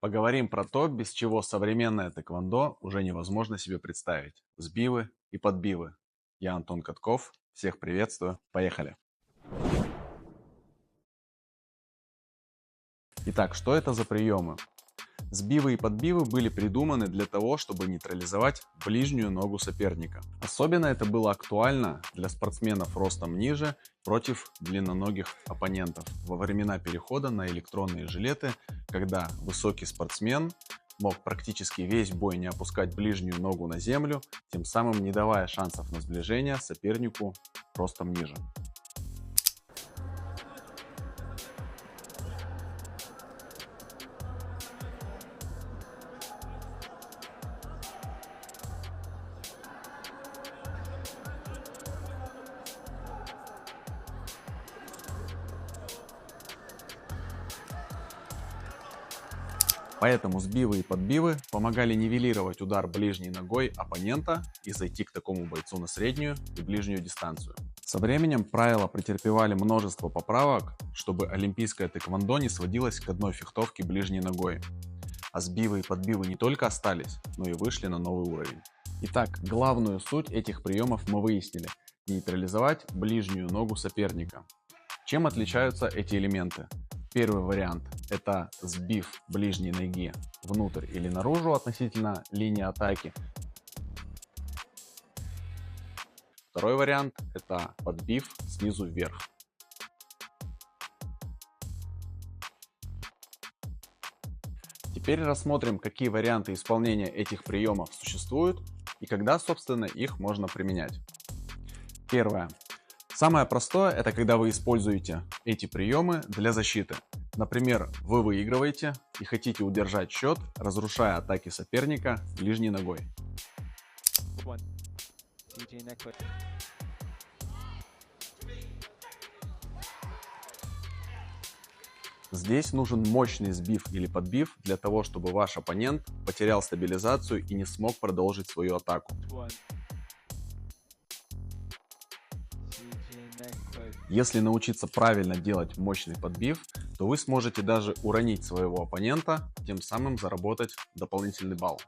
Поговорим про то, без чего современное тэквондо уже невозможно себе представить. Сбивы и подбивы. Я Антон Катков. Всех приветствую. Поехали. Итак, что это за приемы? Сбивы и подбивы были придуманы для того, чтобы нейтрализовать ближнюю ногу соперника. Особенно это было актуально для спортсменов ростом ниже против длинноногих оппонентов во времена перехода на электронные жилеты, когда высокий спортсмен мог практически весь бой не опускать ближнюю ногу на землю, тем самым не давая шансов на сближение сопернику ростом ниже. Поэтому сбивы и подбивы помогали нивелировать удар ближней ногой оппонента и зайти к такому бойцу на среднюю и ближнюю дистанцию. Со временем правила претерпевали множество поправок, чтобы олимпийское тэквондо не сводилось к одной фехтовке ближней ногой. А сбивы и подбивы не только остались, но и вышли на новый уровень. Итак, главную суть этих приемов мы выяснили – нейтрализовать ближнюю ногу соперника. Чем отличаются эти элементы? Первый вариант – это сбив ближней ноги внутрь или наружу относительно линии атаки. Второй вариант – это подбив снизу вверх. Теперь рассмотрим, какие варианты исполнения этих приемов существуют и когда, собственно, их можно применять. Первое. Самое простое – это когда вы используете эти приемы для защиты. Например, вы выигрываете и хотите удержать счет, разрушая атаки соперника ближней ногой. Здесь нужен мощный сбив или подбив для того, чтобы ваш оппонент потерял стабилизацию и не смог продолжить свою атаку. Если научиться правильно делать мощный подбив, то вы сможете даже уронить своего оппонента, тем самым заработать дополнительный балл.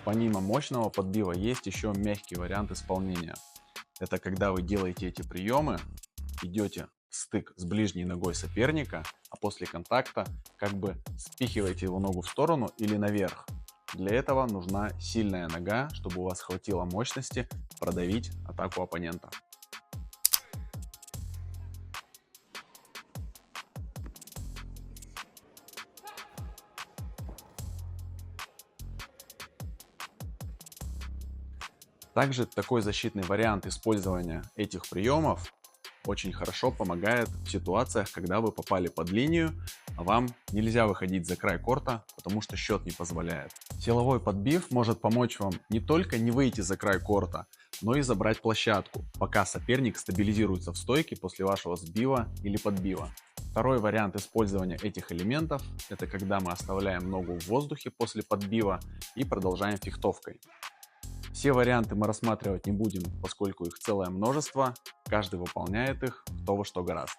Помимо мощного подбива есть еще мягкий вариант исполнения. Это когда вы делаете эти приемы, идете в стык с ближней ногой соперника, а после контакта как бы спихиваете его ногу в сторону или наверх. Для этого нужна сильная нога, чтобы у вас хватило мощности продавить атаку оппонента. Также такой защитный вариант использования этих приемов очень хорошо помогает в ситуациях, когда вы попали под линию, а вам нельзя выходить за край корта, потому что счет не позволяет. Силовой подбив может помочь вам не только не выйти за край корта, но и забрать площадку, пока соперник стабилизируется в стойке после вашего сбива или подбива. Второй вариант использования этих элементов – это когда мы оставляем ногу в воздухе после подбива и продолжаем фехтовкой. Все варианты мы рассматривать не будем, поскольку их целое множество, каждый выполняет их кто во что гораст.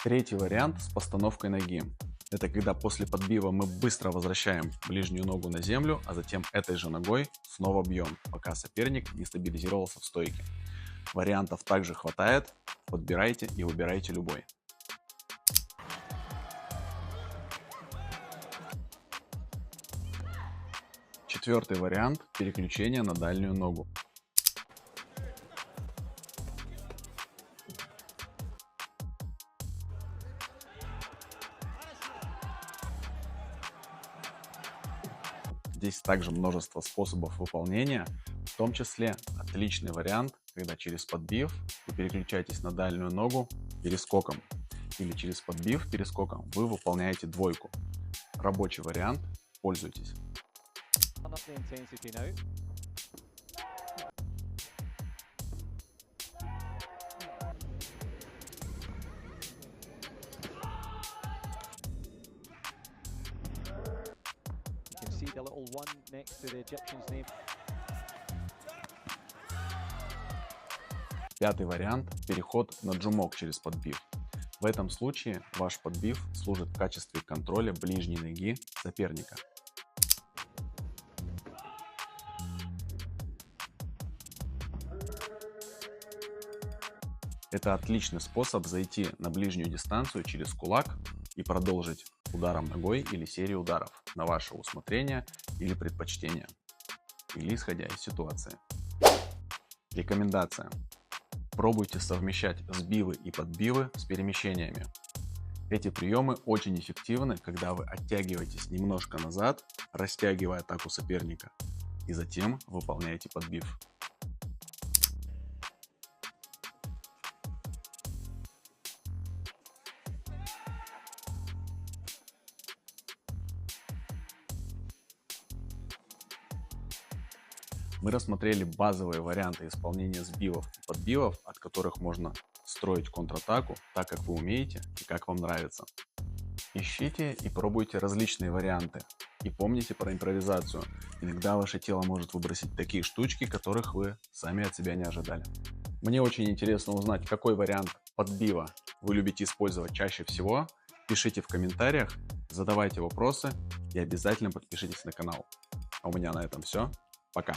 Третий вариант с постановкой ноги. Это когда после подбива мы быстро возвращаем ближнюю ногу на землю, а затем этой же ногой снова бьем, пока соперник не стабилизировался в стойке. Вариантов также хватает, подбирайте и выбирайте любой. Четвертый вариант – переключение на дальнюю ногу. Здесь также множество способов выполнения, в том числе отличный вариант, когда через подбив вы переключаетесь на дальнюю ногу перескоком, или через подбив перескоком вы выполняете двойку. Рабочий вариант, Пользуйтесь. The little one next to the Egyptian's name. Пятый вариант – переход на джумок через подбив. В этом случае ваш подбив служит в качестве контроля ближней ноги соперника. Это отличный способ зайти на ближнюю дистанцию через кулак и продолжить ударом ногой или серию ударов на ваше усмотрение или предпочтение, или исходя из ситуации. Рекомендация. Пробуйте совмещать сбивы и подбивы с перемещениями. Эти приемы очень эффективны, когда вы оттягиваетесь немножко назад, растягивая атаку соперника, и затем выполняете подбив. Мы рассмотрели базовые варианты исполнения сбивов и подбивов, от которых можно строить контратаку так, как вы умеете и как вам нравится. Ищите и пробуйте различные варианты. И помните про импровизацию. Иногда ваше тело может выбросить такие штучки, которых вы сами от себя не ожидали. Мне очень интересно узнать, какой вариант подбива вы любите использовать чаще всего. Пишите в комментариях, задавайте вопросы и обязательно подпишитесь на канал. А у меня на этом все. Пока.